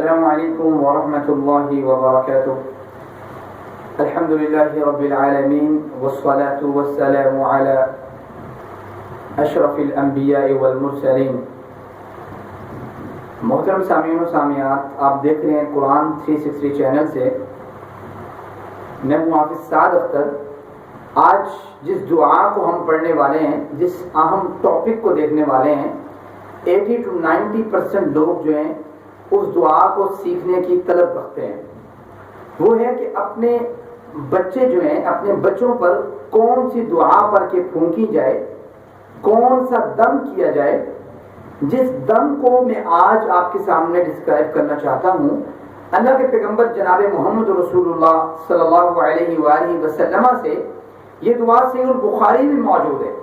السلام علیکم ورحمۃ اللہ وبرکاتہ. الحمد للہ رب العالمین والصلاة والسلام علی اشرف الانبیاء والمرسلین. محترم سامعین و سامعات، آپ دیکھ رہے ہیں قرآن 360 چینل سے. میں ہوں حافظ سعد اختر. آج جس دعا کو ہم پڑھنے والے ہیں، جس اہم ٹاپک کو دیکھنے والے ہیں، 80 to 90% لوگ جو ہیں اس دعا کو سیکھنے کی طلب رکھتے ہیں. وہ ہے کہ اپنے بچے جو ہیں، اپنے بچوں پر کون سی دعا پڑھ کے پھونکی جائے، کون سا دم کیا جائے. جس دم کو میں آج آپ کے سامنے ڈسکرائب کرنا چاہتا ہوں، اللہ کے پیغمبر جناب محمد رسول اللہ صلی اللہ علیہ وآلہ وسلم سے یہ دعا صحیح البخاری میں موجود ہے.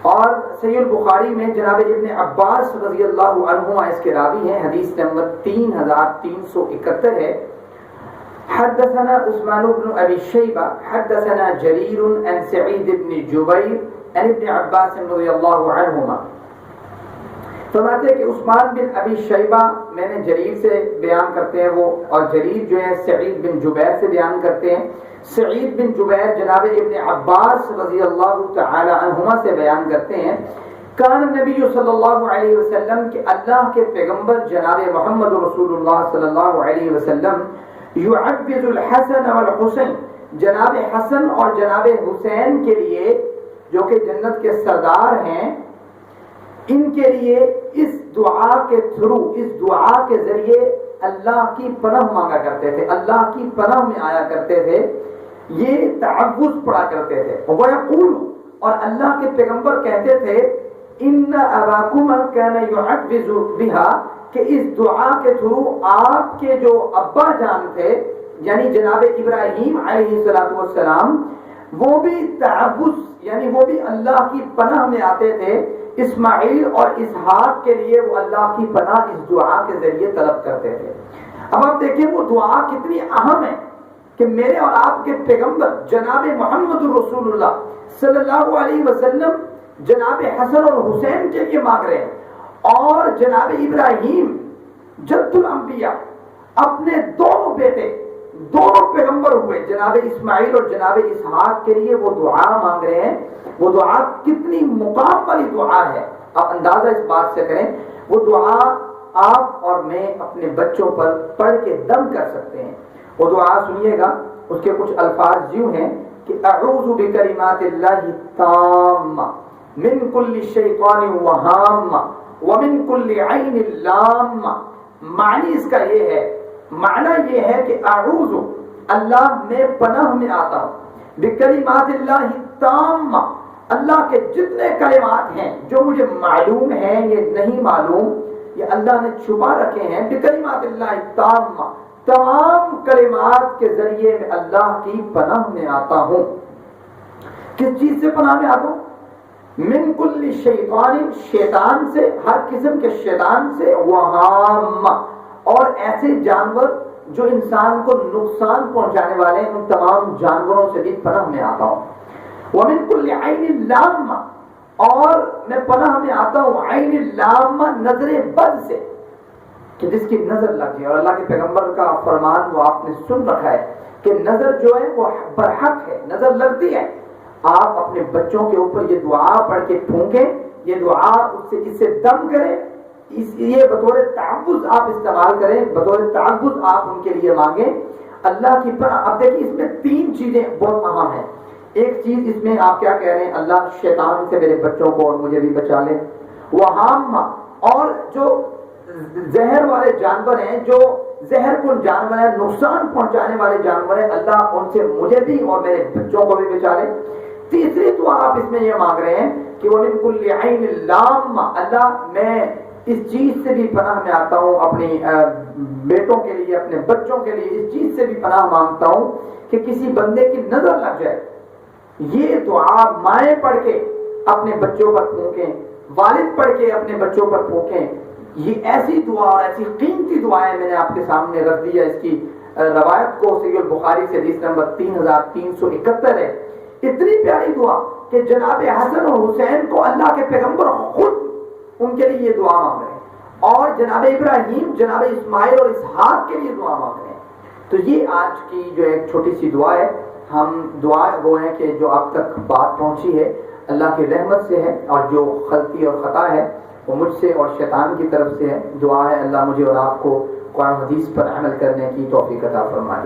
اور صحیح البخاری میں جناب ابن عباس رضی اللہ عنہما اس کے راوی ہیں. حدیث نمبر 3371 ہے. حدثنا عثمان بن ابی شیبہ حدثنا جریر عن سعید بن جبیر عن ابن عباس رضی اللہ عنہما. فرماتے ہیں کہ عثمان بن ابی شیبہ میں نے جریر سے بیان کرتے ہیں وہ، اور جریر جو ہے سعید بن جبیر سے بیان کرتے ہیں. سعید بن جبیر جناب ابن عباس رضی اللہ تعالی عنہما سے بیان کرتے ہیں، کان نبی صلی اللہ علیہ وسلم کہ اللہ کے پیغمبر جناب محمد رسول اللہ صلی اللہ علیہ وسلم یعبد الحسن والحسین، جناب حسن اور جناب حسین کے لیے جو کہ جنت کے سردار ہیں، ان کے لیے اس دعا کے تھرو، اس دعا کے ذریعے اللہ کی پناہ مانگا کرتے تھے، اللہ کی پناہ میں آیا کرتے تھے، یہ تعوذ پڑھا کرتے تھے. وَيَقُولُ، اور اللہ کے پیغمبر کہتے تھے، إِنَّ أَبَاكُمَا كَانَ يُعَوِّذُ بِهَا، کہ اس دعا کے تھرو آپ کے جو ابا جان تھے یعنی جناب ابراہیم علیہ السلام، وہ بھی تعوذ یعنی وہ بھی اللہ کی پناہ میں آتے تھے. اسماعیل اور اسحاق کے لیے وہ اللہ کی پناہ اس دعا کے ذریعے طلب کرتے تھے. اب آپ دیکھیں وہ دعا کتنی اہم ہے کہ میرے اور آپ کے پیغمبر جناب محمد رسول اللہ صلی اللہ علیہ وسلم جناب حسن اور حسین کے لیے مانگ رہے ہیں، اور جناب ابراہیم جد الانبیاء اپنے دونوں بیٹے، دونوں پیغمبر ہوئے، جناب اسماعیل اور جناب اسحاق کے لیے وہ دعا مانگ رہے ہیں. وہ دعا کتنی مقام والی دعا ہے، آپ اندازہ اس بات سے کریں. وہ دعا آپ اور میں اپنے بچوں پر پڑھ کے دم کر سکتے ہیں. وہ دعا سنیے گا، اس کے کچھ الفاظ یوں ہیں کہ اعوذ بکلمات اللہ التامہ من کل شیطان وہامہ ومن کل عین لامہ. معنی اس کا یہ ہے، معنی یہ ہے کہ اعوذ، اللہ میں پناہ میں آتا ہوں، بکلمات اللہ التامہ، اللہ کے جتنے کلمات ہیں جو مجھے معلوم ہیں، یہ نہیں معلوم، یہ اللہ نے چھپا رکھے ہیں. بکلمات اللہ التامہ، تمام کلمات کے ذریعے میں اللہ کی پناہ میں آتا ہوں. کس چیز سے پناہ میں آتا ہوں؟ من کل شیطان، شیطان سے، ہر قسم کے شیطان سے، وہام، اور ایسے جانور جو انسان کو نقصان پہنچانے والے ہیں، ان تمام جانوروں سے بھی پناہ میں آتا ہوں. ومن کل عین لامہ، اور میں پناہ میں آتا ہوں عین لامہ، نظر بد سے، کہ جس کی نظر لگ جائے. اور اللہ کے پیغمبر کا فرمان وہ آپ نے سن رکھا ہے کہ نظر جو ہے وہ برحق ہے، نظر لگتی ہے. آپ اپنے بچوں کے اوپر یہ دعا پڑھ کے پھونکیں، یہ دعا اس سے دم کریں، یہ بطور تعوذ آپ استعمال کریں، بطور تعوذ آپ ان کے لیے مانگیں اللہ کی پناہ. اب دیکھیں اس میں 3 چیزیں بہت اہم ہیں. ایک چیز اس میں آپ کیا کہہ رہے ہیں، اللہ شیطان سے میرے بچوں کو اور مجھے بھی بچا لے. وہام، اور جو زہر والے جانور ہیں، جو زہر کن جانور ہیں، نقصان پہنچانے والے جانور ہیں، اللہ ان سے مجھے بھی اور میرے بچوں کو بھی بچا لے. تیسری دعا آپ اس میں یہ مانگ رہے ہیں کہ وَمِن كُلِّ عَيْنٍ لَامَّ، اللہ میں اس چیز سے بھی پناہ میں آتا ہوں، اپنی بیٹوں کے لیے، اپنے بچوں کے لیے اس چیز سے بھی پناہ مانگتا ہوں کہ کسی بندے کی نظر لگ جائے. یہ دعا مائیں پڑھ کے اپنے بچوں پر پھونکیں، والد پڑھ کے اپنے بچوں پر پھونکیں. یہ ایسی دعا اور ایسی قیمتی دعائیں میں نے آپ کے سامنے رکھ دی ہے. اس کی روایت کو صحیح البخاری سے حدیث نمبر 3371 ہے. اتنی پیاری دعا کہ جناب حسن اور حسین کو اللہ کے پیغمبر خود ان کے لیے یہ دعا مانگ رہے ہیں. اور جناب ابراہیم، جناب اسماعیل اور اسحاق کے لیے دعا مانگ رہے ہیں۔ تو یہ آج کی جو ایک چھوٹی سی دعا ہے، ہم دعا وہ ہے کہ جو اب تک بات پہنچی ہے اللہ کی رحمت سے ہے، اور جو غلطی اور خطا ہے وہ مجھ سے اور شیطان کی طرف سے ہے۔ دعا ہے اللہ مجھے اور آپ کو قرآن حدیث پر عمل کرنے کی توفیق عطا فرمائے۔